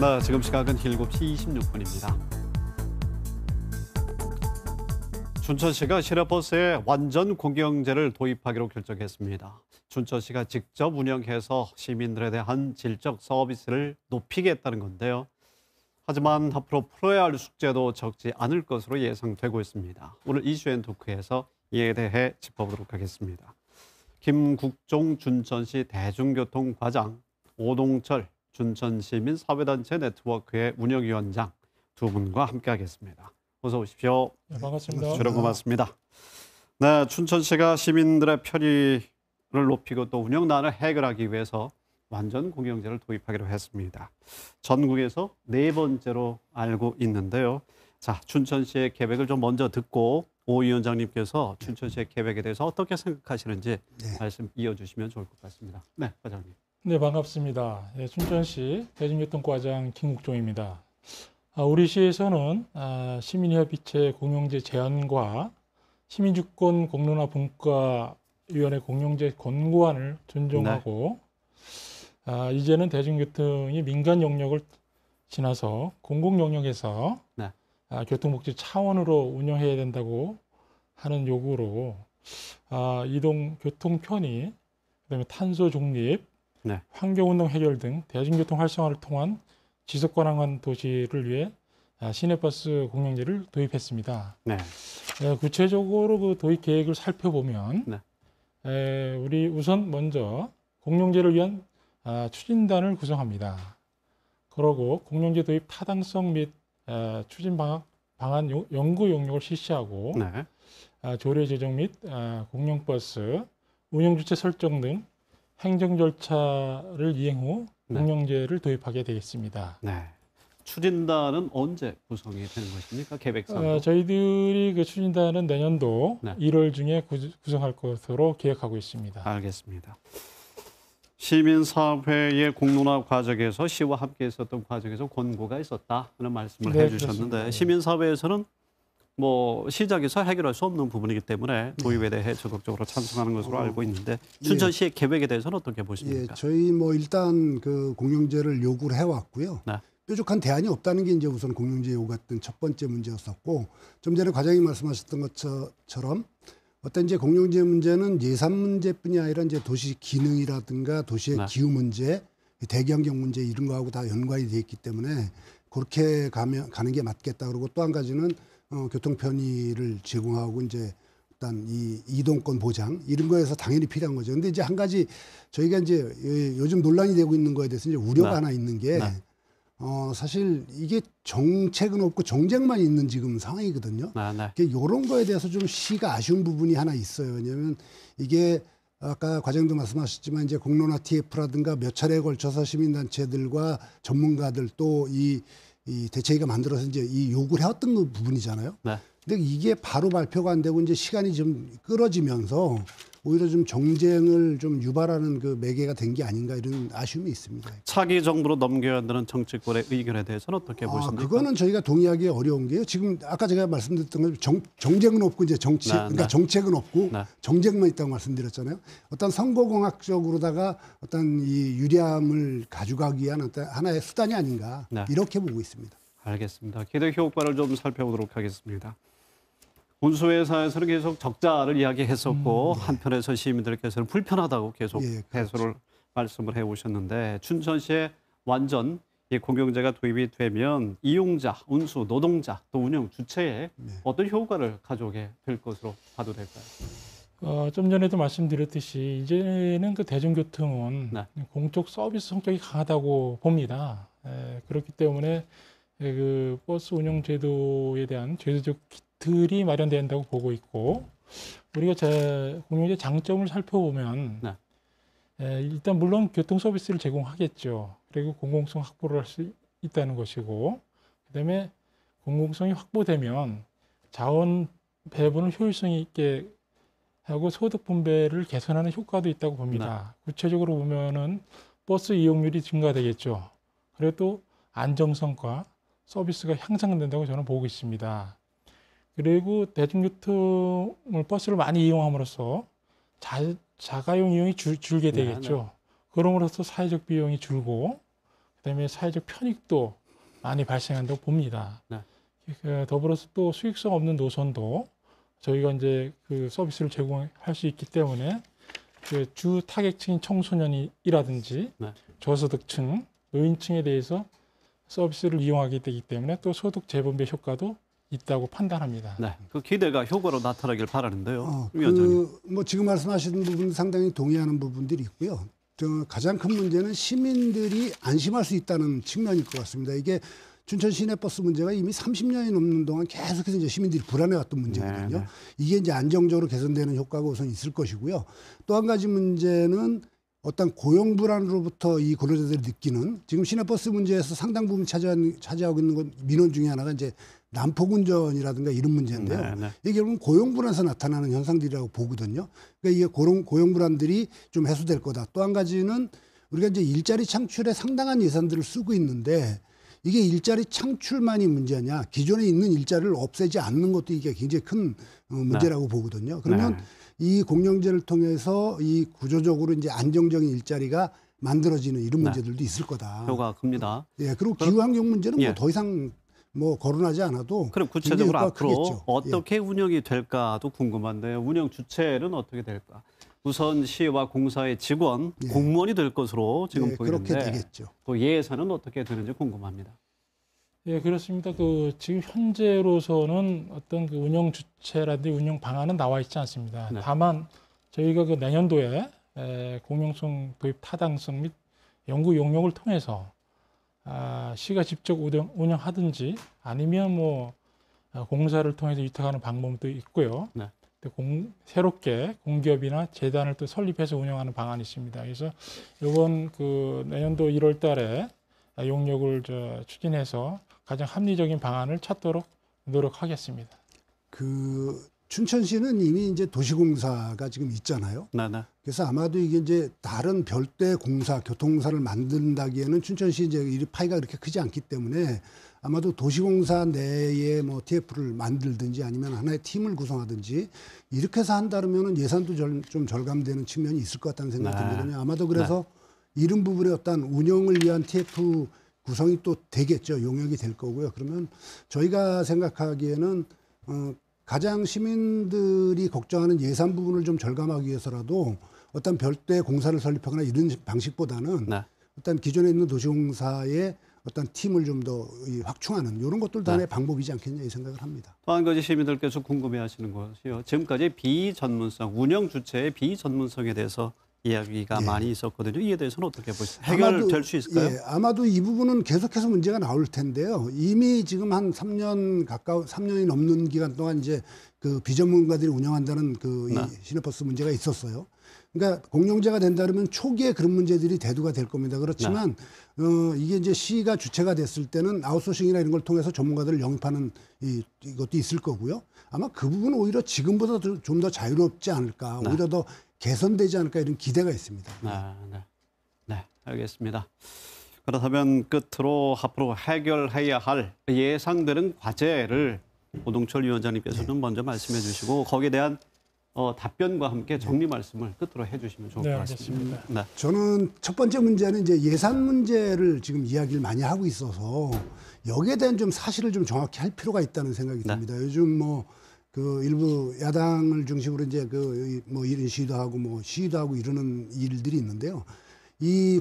네, 지금 시각은 7시 26분입니다. 춘천시가 시내버스에 완전 공영제를 도입하기로 결정했습니다. 춘천시가 직접 운영해서 시민들에 대한 질적 서비스를 높이겠다는 건데요. 하지만 앞으로 풀어야 할 숙제도 적지 않을 것으로 예상되고 있습니다. 오늘 이슈앤토크에서 이에 대해 짚어보도록 하겠습니다. 김국종 춘천시 대중교통과장, 오동철 춘천시민사회단체 네트워크의 운영위원장 두 분과 함께하겠습니다. 어서 오십시오. 네, 반갑습니다. 출연 고맙습니다. 네, 춘천시가 시민들의 편의를 높이고 또 운영난을 해결하기 위해서 완전 공영제를 도입하기로 했습니다. 전국에서 네 번째로 알고 있는데요. 자, 춘천시의 계획을 좀 먼저 듣고 오 위원장님께서 춘천시의 계획에 대해서 어떻게 생각하시는지 말씀 이어주시면 좋을 것 같습니다. 네, 과장님. 네, 반갑습니다. 네, 춘천시 대중교통과장 김국종입니다. 우리 시에서는 시민협의체 공영제 제안과 시민주권 공론화 분과위원회 공영제 권고안을 존중하고 이제는 대중교통이 민간 영역을 지나서 공공 영역에서 교통복지 차원으로 운영해야 된다고 하는 요구로 이동 교통 편의, 그다음에 탄소 중립, 환경운동 해결 등 대중교통 활성화를 통한 지속 가능한 도시를 위해 시내버스 공영제를 도입했습니다. 구체적으로 그 도입 계획을 살펴보면 우리 우선 먼저 공영제를 위한 추진단을 구성합니다. 그러고 공영제 도입 타당성 및 추진 방안 연구 용역을 실시하고 조례 제정 및 공영버스 운영 주체 설정 등 행정 절차를 이행 후 공영제를 도입하게 되겠습니다. 추진단은 언제 구성이 되는 것입니까? 계획상? 저희들이 그 추진단은 내년도 1월 중에 구성할 것으로 계획하고 있습니다. 알겠습니다. 시민사회의 공론화 과정에서 시와 함께 있었던 과정에서 권고가 있었다 하는 말씀을 해주셨는데 그렇습니다. 시민사회에서는 뭐 시작에서 해결할 수 없는 부분이기 때문에 도입에 대해 적극적으로 찬성하는 것으로 알고 있는데 춘천시의 계획에 대해서는 어떻게 보십니까? 저희 뭐 일단 그 공영제를 요구를 해왔고요. 뾰족한 대안이 없다는 게 이제 우선 공영제 요구했던 첫 번째 문제였었고, 좀 전에 과장님 말씀하셨던 것처럼 어떤 이제 공영제 문제는 예산 문제뿐이 아니라 이제 도시 기능이라든가 도시의 기후 문제, 대기환경 문제 이런 거하고 다 연관이 돼 있기 때문에 그렇게 가는 게 맞겠다. 그리고 또 한 가지는 교통 편의를 제공하고 이제 일단 이 이동권 보장 이런 거에서 당연히 필요한 거죠. 근데 이제 한 가지 저희가 이제 요즘 논란이 되고 있는 거에 대해서 이제 우려가 하나 있는 게 사실 이게 정책은 없고 정책만 있는 지금 상황이거든요. 이런 거에 대해서 좀 시가 아쉬운 부분이 하나 있어요. 왜냐하면 이게 아까 과장도 말씀하셨지만 이제 공론화 TF라든가 몇 차례에 걸쳐서 시민단체들과 전문가들 또 이 대책위가 만들어서 이제 이 요구를 해왔던 그 부분이잖아요. 근데 이게 바로 발표가 안 되고 이제 시간이 좀 끌어지면서 오히려 좀 정쟁을 좀 유발하는 그 매개가 된 게 아닌가 이런 아쉬움이 있습니다. 차기 정부로 넘겨야 한다는 정치권의 의견에 대해서는 어떻게 보십니까? 그거는 저희가 동의하기 어려운 게요. 지금 아까 제가 말씀드렸던 것처럼 정쟁은 없고 이제 정책, 그러니까 정책은 없고 정쟁만 있다고 말씀드렸잖아요. 어떤 선거공학적으로다가 어떤 이 유리함을 가져가기 위한 어떤 하나의 수단이 아닌가 이렇게 보고 있습니다. 알겠습니다. 기대 효과를 좀 살펴보도록 하겠습니다. 운수회사에서는 계속 적자를 이야기했었고 한편에서 시민들께서는 불편하다고 계속 해소를 말씀을 해오셨는데 춘천시에 완전 이 공영제가 도입이 되면 이용자, 운수, 노동자 또 운영 주체에 어떤 효과를 가져오게 될 것으로 봐도 될까요? 좀 전에도 말씀드렸듯이 이제는 그 대중교통은 공적 서비스 성격이 강하다고 봅니다. 그렇기 때문에 그 버스 운영 제도에 대한 제도적 틀이 마련된다고 보고 있고 우리가 공영제 장점을 살펴보면 일단 물론 교통 서비스를 제공하겠죠. 그리고 공공성 확보를 할 수 있다는 것이고 그다음에 공공성이 확보되면 자원 배분을 효율성 있게 하고 소득 분배를 개선하는 효과도 있다고 봅니다. 구체적으로 보면은 버스 이용률이 증가되겠죠. 그리고 또 안정성과 서비스가 향상된다고 저는 보고 있습니다. 그리고 대중교통을 버스를 많이 이용함으로써 자가용 이용이 줄게 되겠죠. 그럼으로써 사회적 비용이 줄고 그다음에 사회적 편익도 많이 발생한다고 봅니다. 네. 더불어서 또 수익성 없는 노선도 저희가 이제 그 서비스를 제공할 수 있기 때문에 그 주 타겟층인 청소년이라든지 네. 저소득층, 노인층에 대해서 서비스를 이용하게 되기 때문에 또 소득 재분배 효과도 있다고 판단합니다. 네, 그 기대가 효과로 나타나길 바라는데요. 위원장님. 뭐 지금 말씀하시는 부분 상당히 동의하는 부분들이 있고요. 가장 큰 문제는 시민들이 안심할 수 있다는 측면일 것 같습니다. 이게 춘천 시내버스 문제가 이미 30년이 넘는 동안 계속해서 이제 시민들이 불안해왔던 문제거든요. 네. 이게 이제 안정적으로 개선되는 효과가 우선 있을 것이고요. 또 한 가지 문제는 어떤 고용 불안으로부터 이 근로자들이 느끼는 지금 시내버스 문제에서 상당 부분 차지하고 있는 건 민원 중에 하나가 이제 난폭 운전이라든가 이런 문제인데요. 네, 네. 이게 결국은 고용 불안에서 나타나는 현상들이라고 보거든요. 그러니까 이게 고용 불안들이 좀 해소될 거다. 또 한 가지는 우리가 이제 일자리 창출에 상당한 예산들을 쓰고 있는데 이게 일자리 창출만이 문제냐, 기존에 있는 일자리를 없애지 않는 것도 이게 굉장히 큰 문제라고 보거든요. 그러면 이 공영제를 통해서 이 구조적으로 이제 안정적인 일자리가 만들어지는 이런 문제들도 있을 거다. 효과가 큽니다. 예, 그리고 기후 환경 문제는 예. 뭐 더 이상 뭐 거론하지 않아도 그럼 구체적으로 앞으로 크겠죠. 어떻게 운영이 될까도 궁금한데요. 운영 주체는 어떻게 될까? 우선 시와 공사의 직원, 예. 공무원이 될 것으로 지금 예, 보이는데 그렇게 되겠죠. 또 예산은 어떻게 되는지 궁금합니다. 예, 그렇습니다. 그 지금 현재로서는 어떤 그 운영 주체라든지 운영 방안은 나와 있지 않습니다. 네. 다만 저희가 그 내년도에 공용성 도입 타당성 및 연구 용역을 통해서 시가 직접 운영하든지 아니면 뭐 공사를 통해서 위탁하는 방법도 있고요. 네. 또 새롭게 공기업이나 재단을 또 설립해서 운영하는 방안이 있습니다. 그래서 이번 그 내년도 1월달에 용역을 추진해서 가장 합리적인 방안을 찾도록 노력하겠습니다. 그 춘천시는 이미 이제 도시공사가 지금 있잖아요. 네네. 그래서 아마도 이게 이제 다른 별도의 공사, 교통공사를 만든다기에는 춘천시 이제 이 파이가 그렇게 크지 않기 때문에 아마도 도시공사 내에 뭐 TF를 만들든지 아니면 하나의 팀을 구성하든지 이렇게 해서 한다면은 예산도 좀 절감되는 측면이 있을 것 같다는 생각이 들거든요. 아마도 그래서 이런 부분의 어떤 운영을 위한 TF 구성이 또 되겠죠. 용역이 될 거고요. 그러면 저희가 생각하기에는 가장 시민들이 걱정하는 예산 부분을 좀 절감하기 위해서라도 어떤 별도의 공사를 설립하거나 이런 방식보다는 어떤 기존에 있는 도시공사의 어떤 팀을 좀 더 확충하는 이런 것들도 하나의 방법이지 않겠냐 이 생각을 합니다. 또 한 가지 시민들께서 궁금해하시는 것이요. 지금까지 비전문성, 운영 주체의 비전문성에 대해서 이야기가 많이 있었거든요. 이에 대해서는 어떻게 보시죠? 해결될 수 있을까요? 예, 아마도 이 부분은 계속해서 문제가 나올 텐데요. 이미 지금 한 3년이 넘는 기간 동안 이제 그 비전문가들이 운영한다는 그 이 시내버스 문제가 있었어요. 그러니까 공영제가 된다면 초기에 그런 문제들이 대두가 될 겁니다. 그렇지만 이게 이제 시가 주체가 됐을 때는 아웃소싱이나 이런 걸 통해서 전문가들을 영입하는 이것도 있을 거고요. 아마 그 부분은 오히려 지금보다 좀 더 자유롭지 않을까, 오히려 더 개선되지 않을까 이런 기대가 있습니다. 네, 알겠습니다. 그렇다면 끝으로 앞으로 해결해야 할 예상되는 과제를 오동철 위원장님께서는 먼저 말씀해 주시고 거기에 대한 답변과 함께 정리 말씀을 끝으로 해주시면 좋을 것 같습니다. 알겠습니다. 저는 첫 번째 문제는 이제 예산 문제를 지금 이야기를 많이 하고 있어서 여기에 대한 좀 사실을 좀 정확히 할 필요가 있다는 생각이 듭니다. 요즘 뭐 그 일부 야당을 중심으로 이제 그 뭐 이런 시위도 하고 뭐 시위도 하고 이러는 일들이 있는데요. 이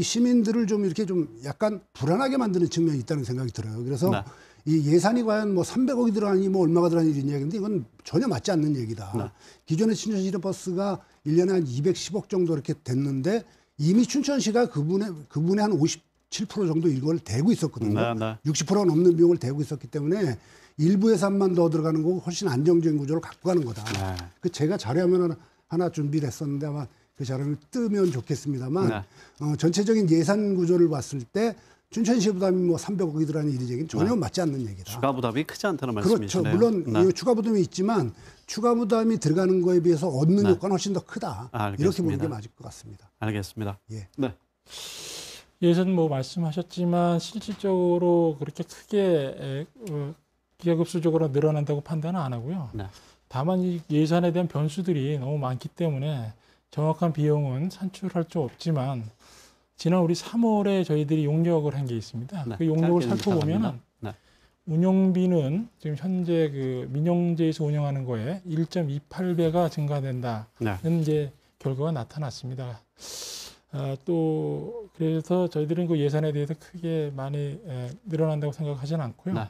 시민들을 좀 이렇게 좀 약간 불안하게 만드는 측면이 있다는 생각이 들어요. 그래서 이 예산이 과연 뭐 300억이 들어가니 뭐 얼마가 들어가니 이런 이야기인데 이건 전혀 맞지 않는 얘기다. 기존의 춘천시내버스가 1년에 한 210억 정도 이렇게 됐는데 이미 춘천시가 그분의 한 57% 정도 이걸 대고 있었거든요. 60%가 넘는 비용을 대고 있었기 때문에 일부 예산만 더 들어가는 거고 훨씬 안정적인 구조를 갖고 가는 거다. 그 제가 자료화면 하나 준비를 했었는데 아마 그 자료를 뜨면 좋겠습니다만 전체적인 예산 구조를 봤을 때 춘천시 부담이 뭐 300억이 들어가는 일이 얘기는 전혀 맞지 않는 얘기다. 추가 부담이 크지 않다는 말씀이시네요. 그렇죠. 물론 추가 부담이 있지만 추가 부담이 들어가는 거에 비해서 얻는 효과는 훨씬 더 크다. 이렇게 보는 게 맞을 것 같습니다. 알겠습니다. 예전 뭐 말씀하셨지만 실질적으로 그렇게 크게 기하급수적으로 늘어난다고 판단은 안 하고요. 다만 이 예산에 대한 변수들이 너무 많기 때문에 정확한 비용은 산출할 수 없지만 지난 우리 3월에 저희들이 용역을 한 게 있습니다. 네, 그 용역을 짧게 좀 살펴보면 네. 운영비는 지금 현재 그 민영제에서 운영하는 거에 1.28배가 증가된다는 네. 이제 결과가 나타났습니다. 또 그래서 저희들은 그 예산에 대해서 크게 많이 늘어난다고 생각하지는 않고요. 네.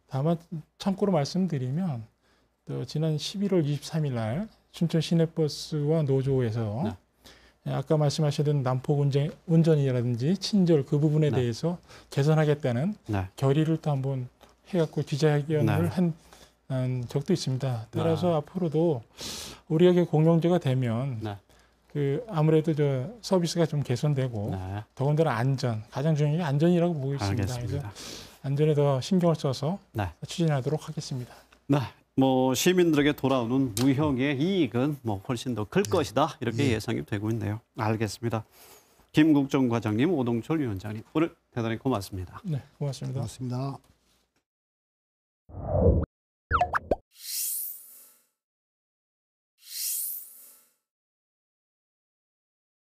다만 참고로 말씀드리면 또 지난 11월 23일 날 춘천 시내버스와 노조에서 네. 아까 말씀하셨던 난폭 운전이라든지 친절 그 부분에 네. 대해서 개선하겠다는 네. 결의를 또 한번 해갖고 기자회견을 네. 한 적도 있습니다. 따라서 앞으로도 우리가 공영제가 되면 네. 그 아무래도 저 서비스가 좀 개선되고 네. 더군다나 안전, 가장 중요한 게 안전이라고 보고 있습니다. 알겠습니다. 그래서 안전에 더 신경을 써서 네. 추진하도록 하겠습니다. 네. 뭐 시민들에게 돌아오는 무형의 이익은 뭐 훨씬 더 클 것이다 이렇게 예상이 되고 있네요. 알겠습니다. 김국정 과장님, 오동철 위원장님 오늘 대단히 고맙습니다. 네, 고맙습니다. 고맙습니다.